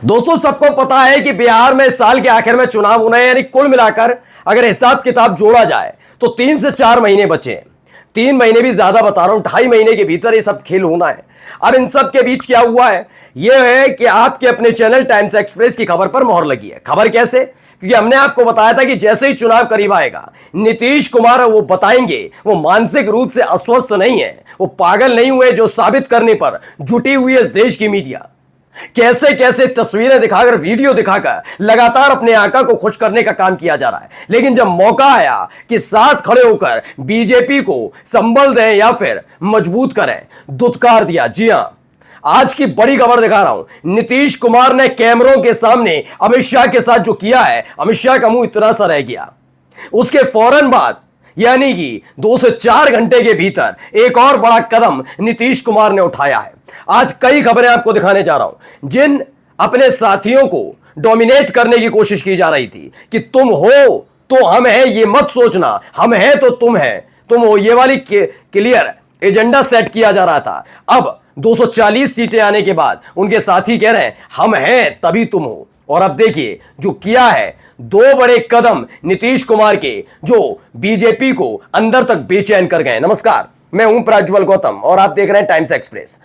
दोस्तों सबको पता है कि बिहार में साल के आखिर में चुनाव होना है, यानी कुल मिलाकर अगर हिसाब किताब जोड़ा जाए तो 3 से 4 महीने बचे हैं। 3 महीने भी ज्यादा बता रहा हूं, 2.5 महीने के भीतर ये सब खेल होना है। अब इन सब के बीच क्या हुआ है, यह है कि आपके अपने चैनल टाइम्स एक्सप्रेस की खबर पर मोहर लगी है। खबर कैसे? क्योंकि हमने आपको बताया था कि जैसे ही चुनाव करीब आएगा नीतीश कुमार वो बताएंगे वो मानसिक रूप से अस्वस्थ नहीं है, वो पागल नहीं हुए, जो साबित करने पर जुटी हुई है इस देश की मीडिया। कैसे कैसे तस्वीरें दिखाकर, वीडियो दिखाकर लगातार अपने आका को खुश करने का काम किया जा रहा है। लेकिन जब मौका आया कि साथ खड़े होकर बीजेपी को संबल दें या फिर मजबूत करें, दुत्कार दिया। जी हां, आज की बड़ी खबर दिखा रहा हूं। नीतीश कुमार ने कैमरों के सामने अमित शाह के साथ जो किया है, अमित शाह का मुंह इतना सा रह गया। उसके फौरन बाद यानी कि 2 से 4 घंटे के भीतर एक और बड़ा कदम नीतीश कुमार ने उठाया है। आज कई खबरें आपको दिखाने जा रहा हूं। जिन अपने साथियों को डोमिनेट करने की कोशिश की जा रही थी कि तुम हो तो हम हैं, ये मत सोचना, हम हैं तो तुम हैं, तुम हो, ये वाली क्लियर एजेंडा सेट किया जा रहा था। अब 240 सीटें आने के बाद उनके साथी कह रहे हैं हम हैं तभी तुम हो। और अब देखिए जो किया है, 2 बड़े कदम नीतीश कुमार के जो बीजेपी को अंदर तक बेचैन कर गए। नमस्कार, मैं हूं प्रज्वल गौतम और आप देख रहे हैं टाइम्स एक्सप्रेस।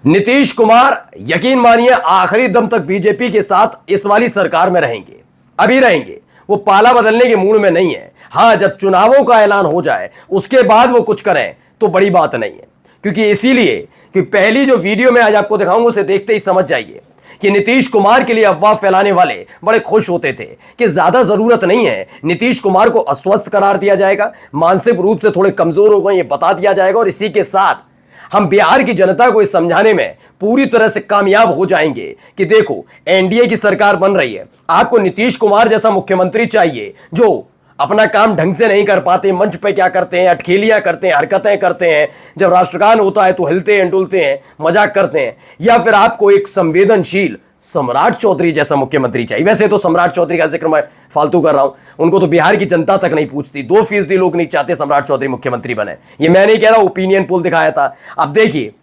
नीतीश कुमार यकीन मानिए आखिरी दम तक बीजेपी के साथ इस वाली सरकार में रहेंगे, अभी रहेंगे। वो पाला बदलने के मूड में नहीं है। हां, जब चुनावों का ऐलान हो जाए उसके बाद वो कुछ करें तो बड़ी बात नहीं है। क्योंकि इसीलिए कि पहली जो वीडियो में आज आपको दिखाऊंगा उसे देखते ही समझ जाइए कि नीतीश कुमार के लिए अफवाह फैलाने वाले बड़े खुश होते थे कि ज्यादा जरूरत नहीं है, नीतीश कुमार को अस्वस्थ करार दिया जाएगा, मानसिक रूप से थोड़े कमजोर हो गए ये बता दिया जाएगा और इसी के साथ हम बिहार की जनता को इस समझाने में पूरी तरह से कामयाब हो जाएंगे कि देखो एनडीए की सरकार बन रही है, आपको नीतीश कुमार जैसा मुख्यमंत्री चाहिए जो अपना काम ढंग से नहीं कर पाते, मंच पे क्या करते हैं, अटखेलियां करते हैं, हरकतें करते हैं, जब राष्ट्रगान होता है तो हिलते हैं, डुलते हैं, मजाक करते हैं, या फिर आपको एक संवेदनशील सम्राट चौधरी जैसा मुख्यमंत्री चाहिए। वैसे तो सम्राट चौधरी का जिक्र मैं फालतू कर रहा हूं, उनको तो बिहार की जनता तक नहीं पूछती। 2% लोग नहीं चाहते सम्राट चौधरी मुख्यमंत्री बने। ये मैं नहीं कह रहा, ओपिनियन पोल दिखाया था। अब देखिए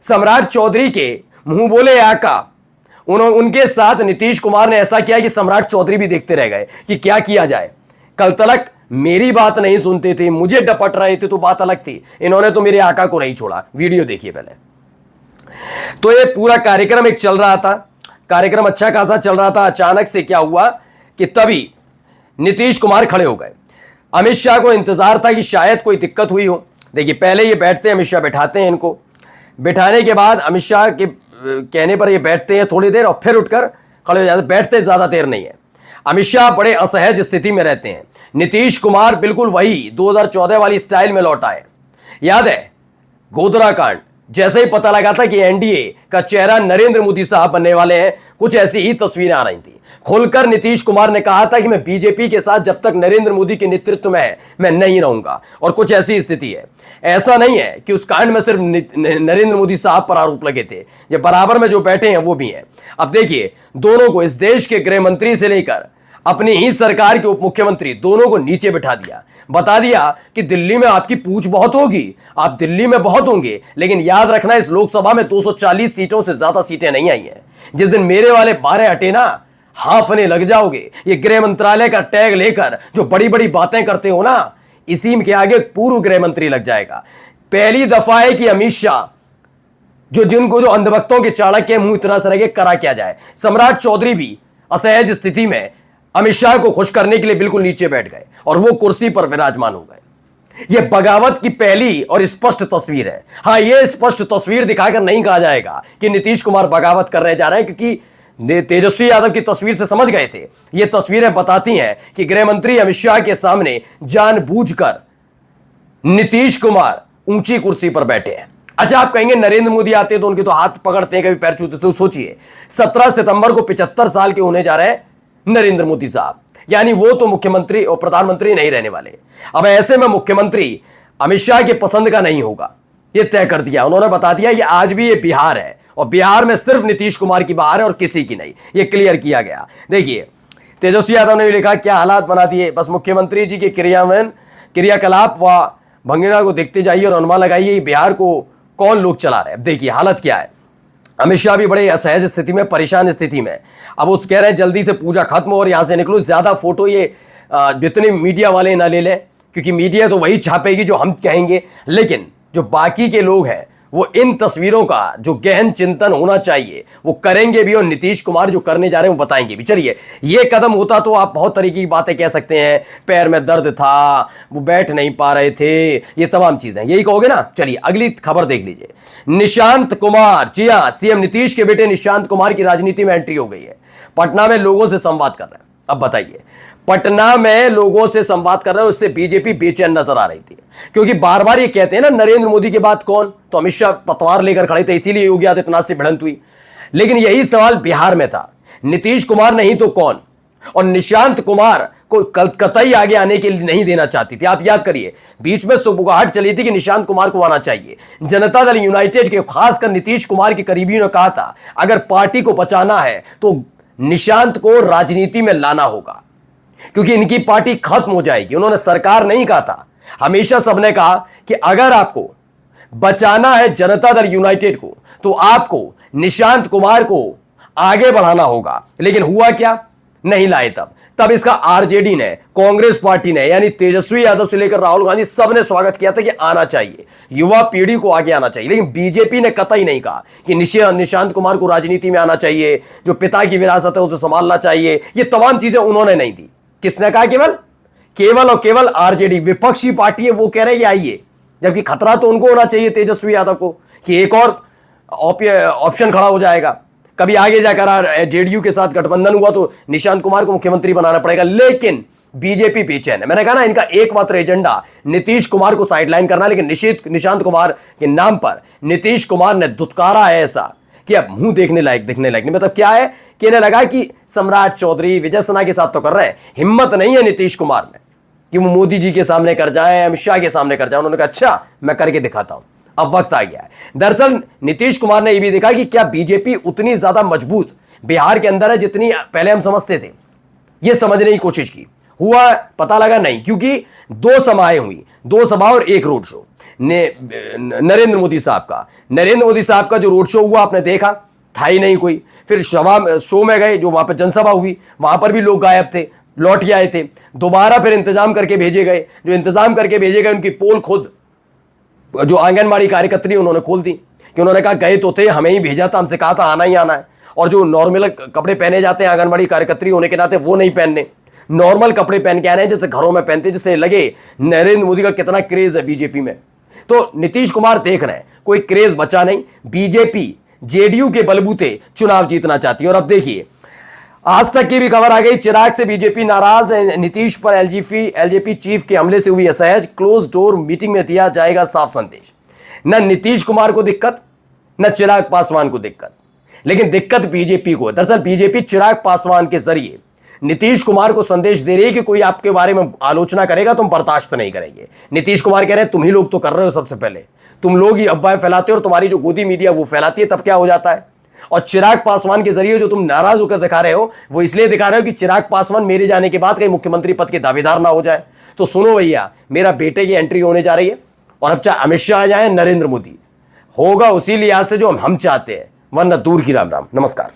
सम्राट चौधरी के मुंह बोले आका, उनके साथ नीतीश कुमार ने ऐसा किया कि सम्राट चौधरी भी देखते रह गए कि क्या किया जाए। कल तलक मेरी बात नहीं सुनते थे, मुझे डपट रहे थे तो बात अलग थी, इन्होंने तो मेरे आका को नहीं छोड़ा। वीडियो देखिए पहले। तो ये पूरा कार्यक्रम एक चल रहा था, कार्यक्रम अच्छा खासा चल रहा था। अचानक से क्या हुआ कि तभी नीतीश कुमार खड़े हो गए। अमित शाह को इंतजार था कि शायद कोई दिक्कत हुई हो। देखिए पहले ये बैठते हैं, अमित शाह बैठाते हैं इनको, बैठाने के बाद अमित शाह के कहने पर ये बैठते हैं थोड़ी देर और फिर उठकर खड़े हो जाते। बैठते ज्यादा देर नहीं है। अमित शाह बड़े असहज स्थिति में रहते हैं। नीतीश कुमार बिल्कुल वही 2014 वाली स्टाइल में लौट आए। याद है गोधरा कांड, जैसे ही पता लगा था कि एनडीए का चेहरा नरेंद्र मोदी साहब बनने वाले हैं, कुछ ऐसी ही तस्वीरें आ रही थी। खुलकर नीतीश कुमार ने कहा था कि मैं बीजेपी के साथ जब तक नरेंद्र मोदी के नेतृत्व में है मैं नहीं रहूंगा, और कुछ ऐसी स्थिति है। ऐसा नहीं है कि उस कांड में सिर्फ नरेंद्र मोदी साहब पर आरोप लगे थे, जो बराबर में जो बैठे हैं वो भी हैं। अब देखिए दोनों को, इस देश के गृह मंत्री से लेकर अपनी ही सरकार के उप मुख्यमंत्री, दोनों को नीचे बिठा दिया, बता दिया कि दिल्ली में आपकी पूछ बहुत होगी, आप दिल्ली में बहुत होंगे, लेकिन याद रखना इस लोकसभा में 240 सीटों से ज्यादा सीटें नहीं आई हैं। जिस दिन मेरे वाले 12 हटे ना, हाफने लग जाओगे। ये गृह मंत्रालय का टैग लेकर जो बड़ी बड़ी बातें करते हो ना, इसी के आगे पूर्व गृह मंत्री लग जाएगा। पहली दफा है कि अमित शाह जिनको जो अंधभक्तों के चाणक्य मुंह इतना सरेगे, करा क्या जाए। सम्राट चौधरी भी असहज स्थिति में अमित शाह को खुश करने के लिए बिल्कुल नीचे बैठ गए और वो कुर्सी पर विराजमान हो गए। यह बगावत की पहली और स्पष्ट तस्वीर है। हां, यह स्पष्ट तस्वीर दिखाकर नहीं कहा जाएगा कि नीतीश कुमार बगावत करने जा रहे हैं, क्योंकि तेजस्वी यादव की तस्वीर से समझ गए थे। ये तस्वीरें बताती हैं कि गृह मंत्री अमित शाह के सामने जानबूझकर नीतीश कुमार ऊंची कुर्सी पर बैठे हैं। अच्छा, आप कहेंगे नरेंद्र मोदी आते तो उनके तो हाथ पकड़ते हैं, कभी पैर छूते। तो सोचिए 17 सितंबर को 75 साल के होने जा रहे हैं नरेंद्र मोदी साहब, यानी वो तो मुख्यमंत्री और प्रधानमंत्री नहीं रहने वाले। अब ऐसे में मुख्यमंत्री अमित शाह के पसंद का नहीं होगा, ये तय कर दिया उन्होंने। बता दिया कि आज भी ये बिहार है और बिहार में सिर्फ नीतीश कुमार की बहार है और किसी की नहीं, ये क्लियर किया गया। देखिए तेजस्वी यादव ने भी लिखा क्या हालात बना दिए, बस मुख्यमंत्री जी के क्रियाकलाप व भंगिमा को देखते जाइए और अनुमान लगाइए बिहार को कौन लोग चला रहे हैं। देखिए हालत क्या है। अमित शाह भी बड़े असहज स्थिति में, परेशान स्थिति में। अब वो कह रहे हैं जल्दी से पूजा खत्म और यहां से निकलो, ज्यादा फोटो ये जितने मीडिया वाले ना ले लें, क्योंकि मीडिया तो वही छापेगी जो हम कहेंगे, लेकिन जो बाकी के लोग हैं वो इन तस्वीरों का जो गहन चिंतन होना चाहिए वो करेंगे भी, और नीतीश कुमार जो करने जा रहे हैं वो बताएंगे भी। चलिए, ये कदम होता तो आप बहुत तरीके की बातें कह सकते हैं, पैर में दर्द था, वो बैठ नहीं पा रहे थे, ये तमाम चीजें यही कहोगे ना। चलिए अगली खबर देख लीजिए। निशांत कुमार, जी हां, सीएम नीतीश के बेटे निशांत कुमार की राजनीति में एंट्री हो गई है। पटना में लोगों से संवाद कर रहे हैं। अब बताइए, पटना में लोगों से संवाद कर रहे हैं, उससे बीजेपी बेचैन नजर आ रही थी, क्योंकि बार बार ये कहते हैं ना नरेंद्र मोदी के बाद कौन, तो अमित शाह पतवार लेकर खड़े थे, इसीलिए योगी आदित्यनाथ से भिड़ंत हुई। लेकिन यही सवाल बिहार में था, नीतीश कुमार नहीं तो कौन, और निशांत कुमार को कतई आगे आने के लिए नहीं देना चाहती थी। आप याद करिए, बीच में सुबुगाहट चली थी कि निशांत कुमार को आना चाहिए। जनता दल यूनाइटेड के खासकर नीतीश कुमार के करीबियों ने कहा था अगर पार्टी को बचाना है तो निशांत को राजनीति में लाना होगा, क्योंकि इनकी पार्टी खत्म हो जाएगी। उन्होंने सरकार नहीं कहा था, हमेशा सबने कहा कि अगर आपको बचाना है जनता दल यूनाइटेड को तो आपको निशांत कुमार को आगे बढ़ाना होगा। लेकिन हुआ क्या, नहीं लाए। तब इसका आरजेडी ने, कांग्रेस पार्टी ने, यानी तेजस्वी यादव से लेकर राहुल गांधी सबने स्वागत किया था कि आना चाहिए, युवा पीढ़ी को आगे आना चाहिए। लेकिन बीजेपी ने कतई नहीं कहा कि निशांत कुमार को राजनीति में आना चाहिए, जो पिता की विरासत है उसे संभालना चाहिए। ये तमाम चीजें उन्होंने नहीं दी। किसने कहा? केवल और केवल आरजेडी, विपक्षी पार्टी है, वो कह रहे हैं आइए, जबकि खतरा तो उनको होना चाहिए, तेजस्वी यादव को, कि एक और ऑप्शन खड़ा हो जाएगा, कभी आगे जाकर जेडीयू के साथ गठबंधन हुआ तो निशांत कुमार को मुख्यमंत्री बनाना पड़ेगा। लेकिन बीजेपी पीछे है। मैंने कहा ना, इनका एकमात्र एजेंडा नीतीश कुमार को साइडलाइन करना। लेकिन निशांत कुमार के नाम पर नीतीश कुमार ने दुत्कारा है ऐसा कि अब मुंह दिखने लायक नहीं। मतलब क्या है कि इन्हें लगा कि सम्राट चौधरी, विजय सिन्हा के साथ तो कर रहे हैं, हिम्मत नहीं है नीतीश कुमार में कि वो मोदी जी के सामने कर जाए, अमित शाह के सामने कर जाए। उन्होंने कहा अच्छा मैं करके दिखाता हूं, अब वक्त आ गया है। दरअसल नीतीश कुमार ने यह भी देखा कि क्या बीजेपी उतनी ज्यादा मजबूत बिहार के अंदर है जितनी पहले हम समझते थे। यह समझने की कोशिश की, हुआ पता लगा नहीं, क्योंकि 2 सभाएं हुई, 2 सभा और 1 रोड शो नरेंद्र मोदी साहब का जो रोड शो हुआ आपने देखा, था ही नहीं कोई। फिर शो में गए, जो वहां पर जनसभा हुई वहां पर भी लोग गायब थे, लौट के आए थे। दोबारा फिर इंतजाम करके भेजे गए, उनकी पोल खुद जो आंगनबाड़ी कार्यकर्त्री उन्होंने खोल दी, कि उन्होंने कहा गए तो थे, हमें ही भेजा था, हमसे कहा था आना ही आना है। और जो नॉर्मल कपड़े पहने जाते हैं आंगनबाड़ी कार्यकर्त्री होने के नाते, वो नहीं पहनने, नॉर्मल कपड़े पहन के आने हैं जैसे घरों में पहनते, जिससे लगे नरेंद्र मोदी का कितना क्रेज है बीजेपी में। तो नीतीश कुमार देख रहे हैं कोई क्रेज बचा नहीं, बीजेपी जेडीयू के बलबूते चुनाव जीतना चाहती है। और अब देखिए, आज तक की भी खबर आ गई, चिराग से बीजेपी नाराज है, नीतीश पर एलजेपी चीफ के हमले से हुई असहज, क्लोज डोर मीटिंग में दिया जाएगा साफ संदेश। न नीतीश कुमार को दिक्कत, न चिराग पासवान को दिक्कत, लेकिन दिक्कत बीजेपी को। दरअसल बीजेपी चिराग पासवान के जरिए नीतीश कुमार को संदेश दे रही है कि कोई आपके बारे में आलोचना करेगा तो हम बर्दाश्त नहीं करेंगे। नीतीश कुमार कह रहे हैं तुम ही लोग तो कर रहे हो, सबसे पहले तुम लोग ही अफवाहें फैलाते हो और तुम्हारी जो गोदी मीडिया वो फैलाती है, तब क्या हो जाता है। और चिराग पासवान के जरिए जो तुम नाराज होकर दिखा रहे हो, वो इसलिए दिखा रहे हो कि चिराग पासवान मेरे जाने के बाद कहीं मुख्यमंत्री पद के दावेदार ना हो जाए। तो सुनो भैया, मेरा बेटे की एंट्री होने जा रही है, और अब चाहे अमित शाह आ जाए, नरेंद्र मोदी, होगा उसी लिहाज से जो हम चाहते हैं, वरना दूर की राम राम। नमस्कार।